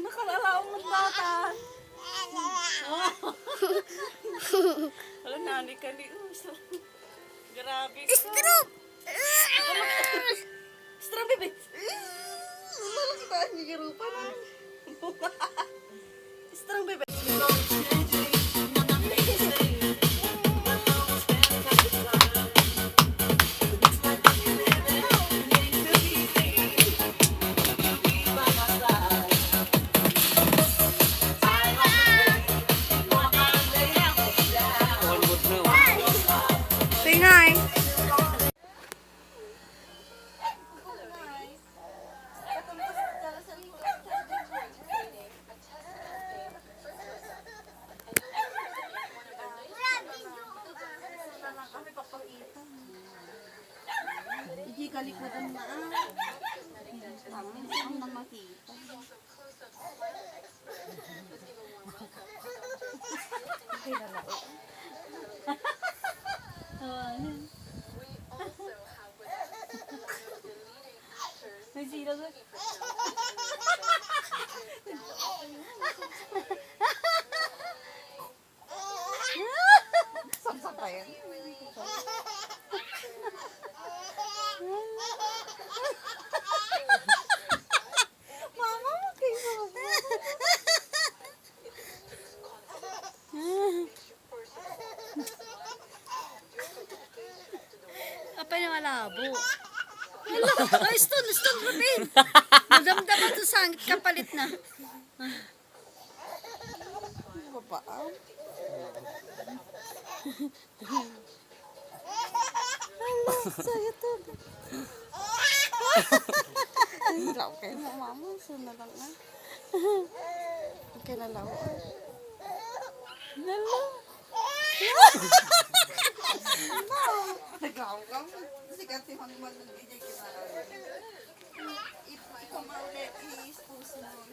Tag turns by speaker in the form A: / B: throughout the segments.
A: Nakalalaong ng bata. Alam, nani ka ni. Grabe ka.
B: Stroop!
A: Strong, bebe. Malaki ba ang girupa na? Strong, bebe.
B: Say hi.
A: Hindi kalikutan na ang na makita. Okay na lang. May sila ba? Samsam pa yan. Mama, kayo.
B: Apa na malabo? Ay, stone, Robin. Madamdaman to sangit kapalit na.
A: Babaan. Saya to. Ay, law kayo mo, mama. Sunod lang na. Okay na law. Nalo. Nagaw-gaw. Sikat si Hangman ng DJ kinala. Ikaw maulit, i-expose mo.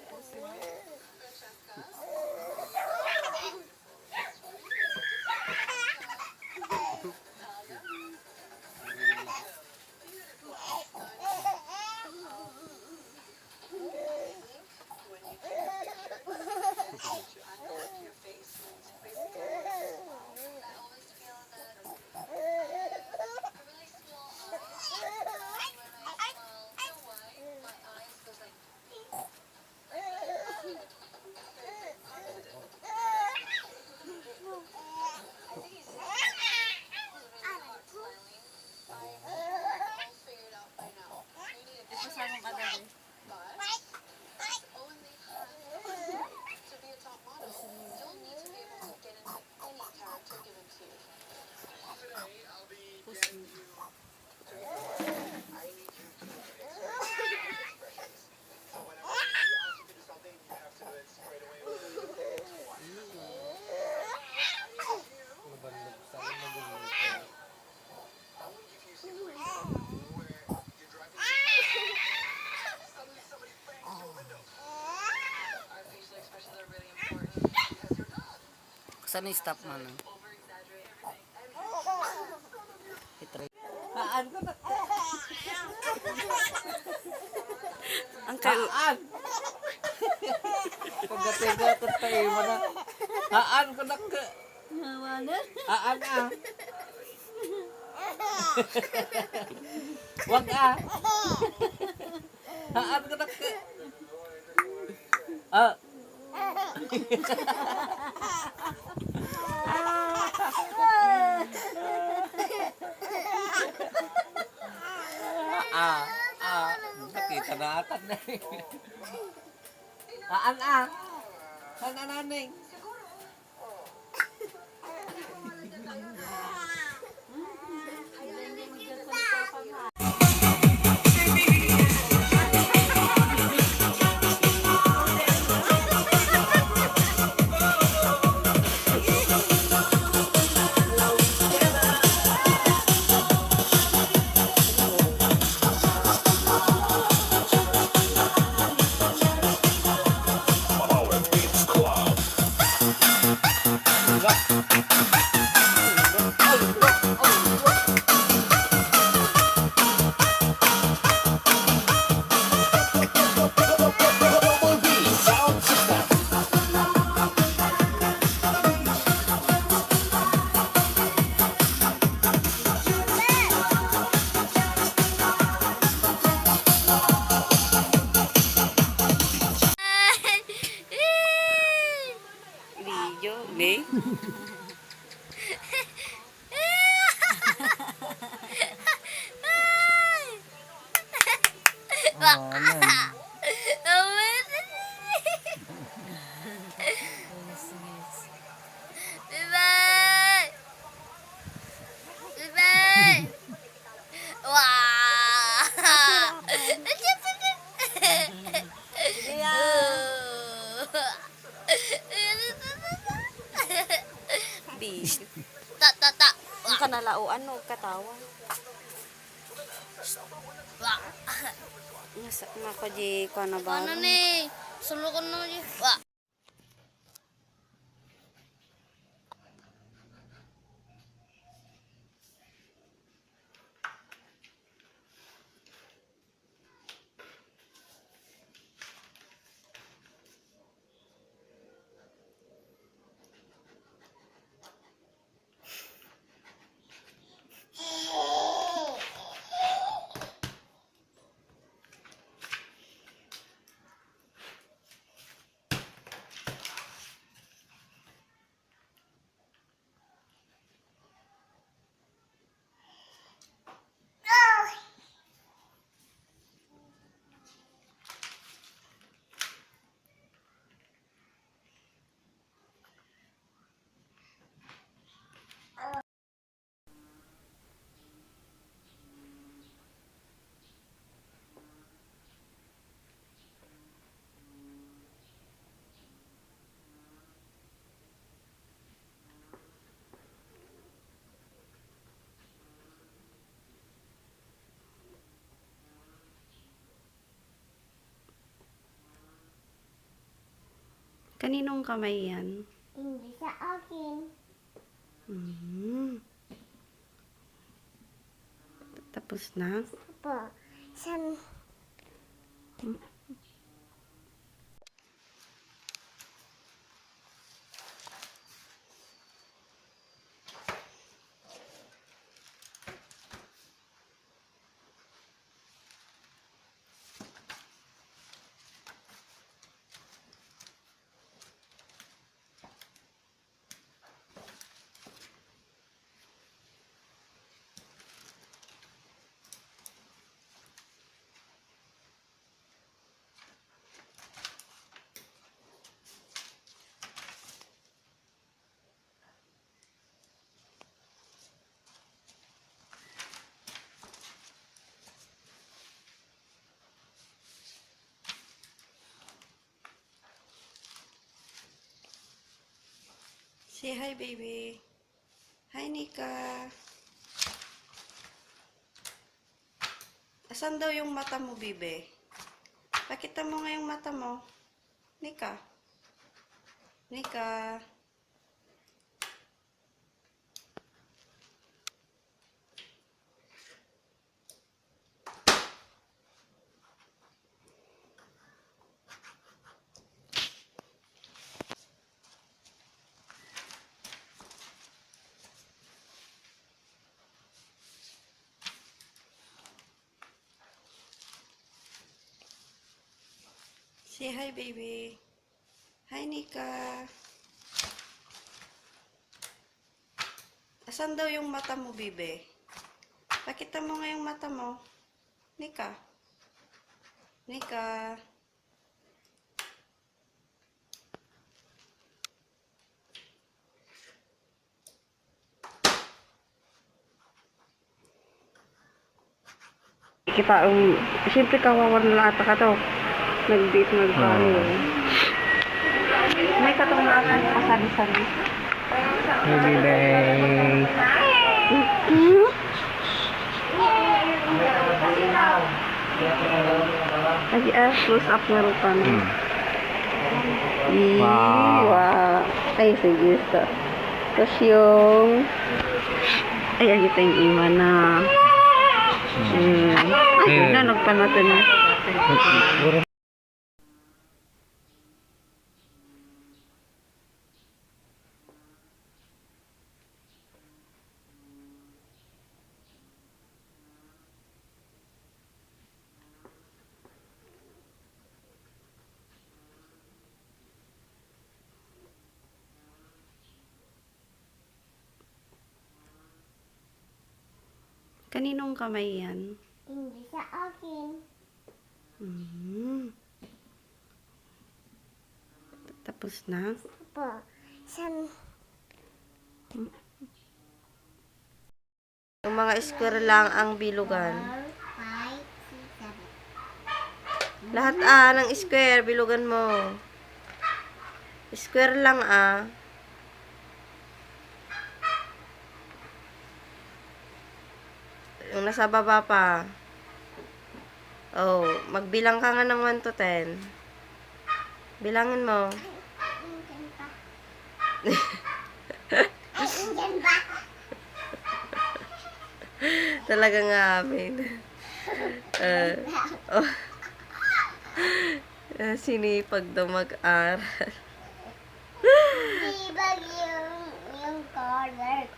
C: Saan yung stop man?
A: Haan ko na.
C: Ang kayo.
A: Haan! Pagkatigatot tayo mo na. Haan ko na ka.
B: Mawalan.
A: Haan ah. Wag ah. Haan ko na ka. Ah. Nakita natin na eh. Haan ah. Haan na naning.
C: Oh, yan.
B: Bye-bye! Bye-bye! Wow!
C: Bis.
B: Ta ta ta.
C: Ang kanalauan no katawa.
B: Wah.
C: Nasa nako di ko na ba?
B: Ano ni? Sulukan mo di. Wah.
C: Kaninong kamay yan?
D: Hindi sa akin.
C: Mhm. Tapos na?
D: Po. San?
C: Say hi, baby. Hi, Nika. Asan daw yung mata mo, bibe? Pakita mo nga yung mata mo. Nika. Nika. Say hi, baby. Hi, Nika. Asan daw yung mata mo, bibe? Pakita mo nga yung mata mo. Nika. Nika. Kita, siyempre kawawan na ata ka to. Nag-date, nag-baro. May katong na ata pasabi-sabi.
E: Happy day.
C: Lagi close up na rin pa.
E: Wow.
C: Wow. Ay, sige. Tapos yung... Ay, agita yung ima na. Ay, na, nagpanato na. Kaninong kamay yan?
D: Hindi sa akin.
C: Mm. Tapos na?
D: Po. San...
C: Yung mga square lang ang bilugan.
D: 5, 6, 7.
C: Lahat ng square, bilugan mo. Square lang Yung nasa baba pa. Oh, magbilang ka nga ng 1 to 10. Bilangin mo.
D: Indian ba? Ay, Indian ba?
C: Talaga nga amin. Oh. Sinipag daw mag-aral.
D: Ibag yung color.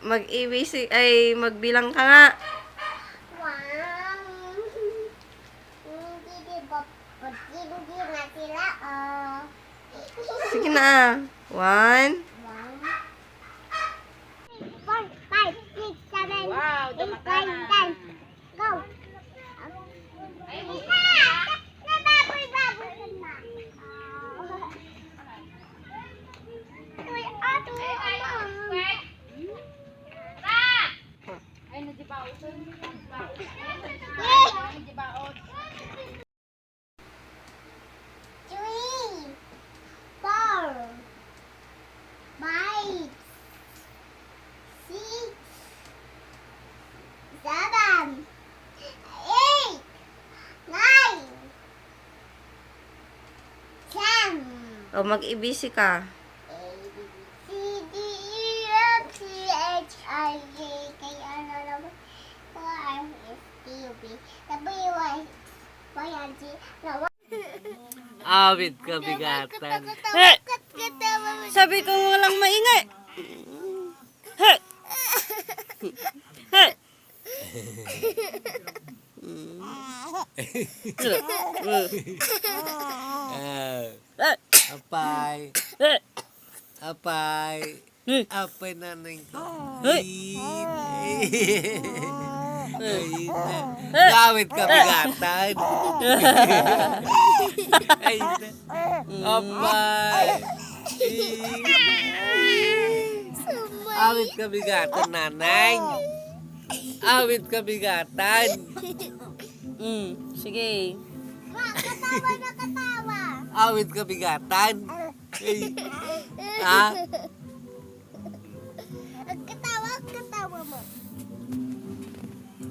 C: Mag-ABC, ay magbilang ka nga.
D: Wow. Hindi ba? Hindi na sila,
C: Sige na. 1,
D: 4, 5, 6, 7, 8, 9, 10. Go! Nababoy-baboy ka na. Uy, ato, Three, 4, 5, 6, 7, 8, 9, 10.
C: mag-ABC ka.
D: A, B, C, D, E, F, G, H, I, J, K, L, M, N, O, R, S, T, U, V, W, Y, and Z.
E: Awit kabigatan.
C: Sabi ko walang maingay. Hey! Hey!
E: Apay.
C: Hey!
E: Apay. Apay nanay ko. Awit kabigatan. Ay na. Apay. Awit kabigatan nanay. Awit kabigatan.
C: Sige.
D: Katawa na katawa.
E: Awit kabigatan. Ha?
D: Katawa mo.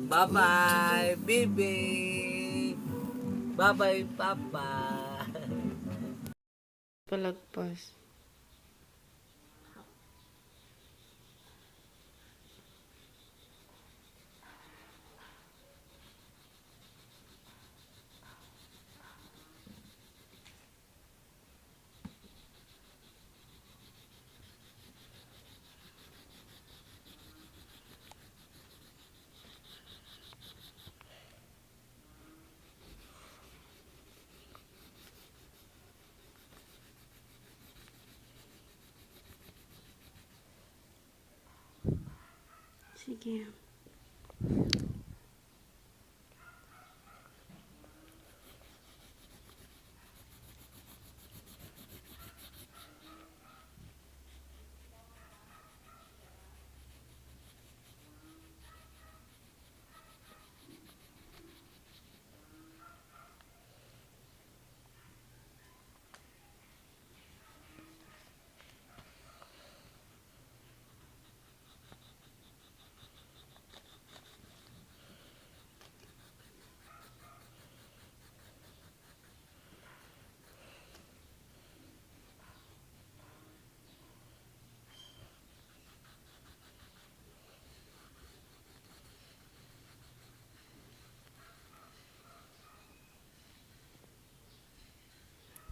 E: Bye-bye, baby. Bye-bye, papa.
C: Palagpas. Sige.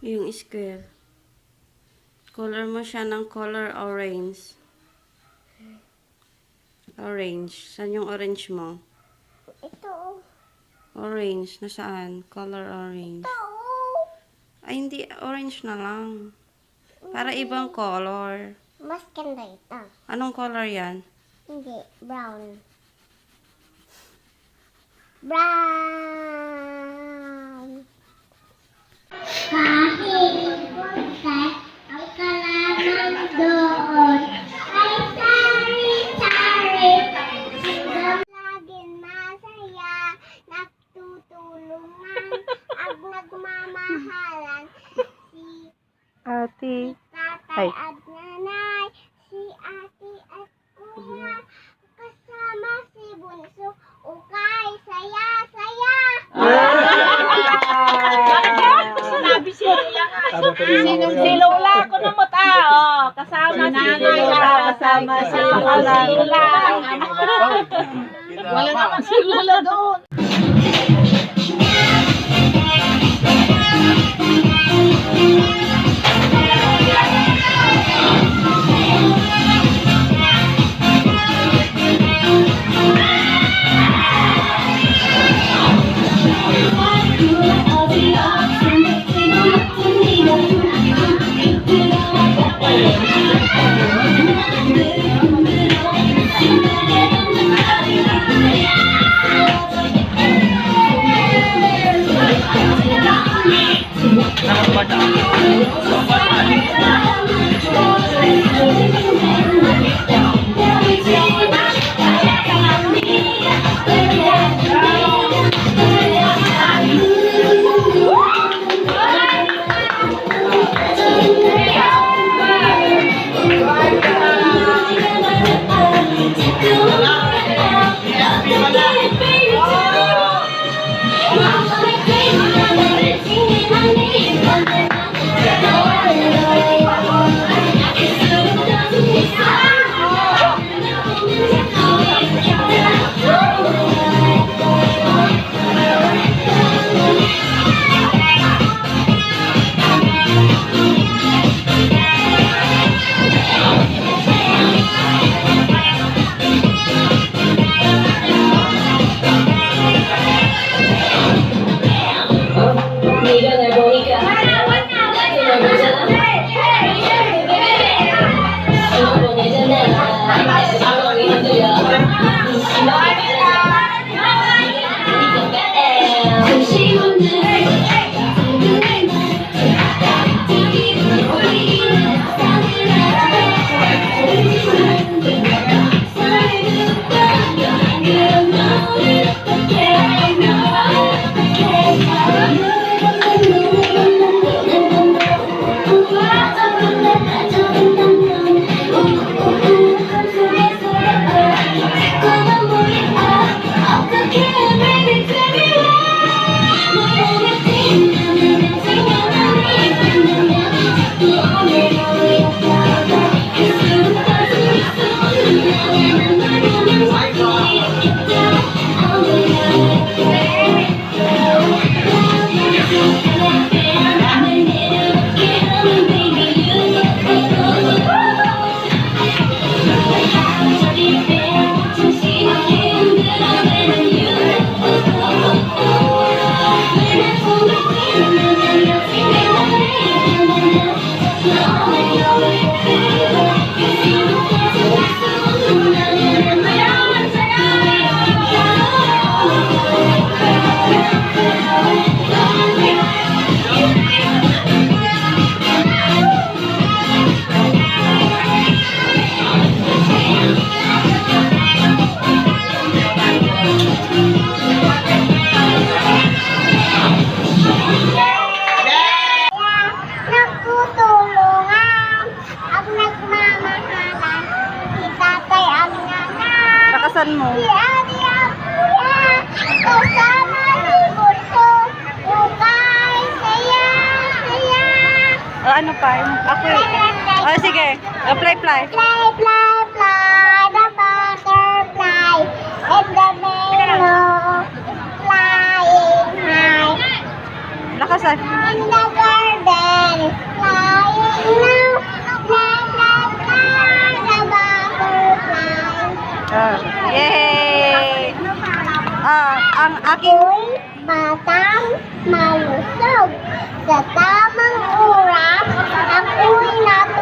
C: Yung square. Color mo siya ng color orange. Orange. Saan yung orange mo?
D: Ito.
C: Orange. Nasaan? Color orange.
D: Ito.
C: Ay, hindi. Orange na lang. Para ibang color.
D: Mas ganda ito.
C: Anong color yan?
D: Hindi. Brown. Brown. Kahit buntay ang kalaman doon ay sari-sari. Silang laging masaya, nagtutulungan at nagmamahalan. Si
C: Ate.
D: tatay
C: Ay.
D: at nanay, si ate at kuya, kasama si bunso, ukay, saya, saya.
F: Si Lola ko na mo tao. Kasama si Lola. Kasama si Lola. Wala naman si Lola doon.
D: Nagtutulungan at nagmamahalan. Si tatay at nanay,
C: Lakasan mo.
D: si ate at kuya, kasama si bunso, ukay, saya, saya.
C: Ano pa? Ako. Oh, sige. Fly.
D: Fly, fly, fly, the butterfly, and the mellow, flying high.
C: Lakasan.
D: In the garden, flying now, fly, fly, fly, the butterfly.
C: Yay! Ang aking...
D: Ako'y batang malusog. Sa tamang oras, ako'y nag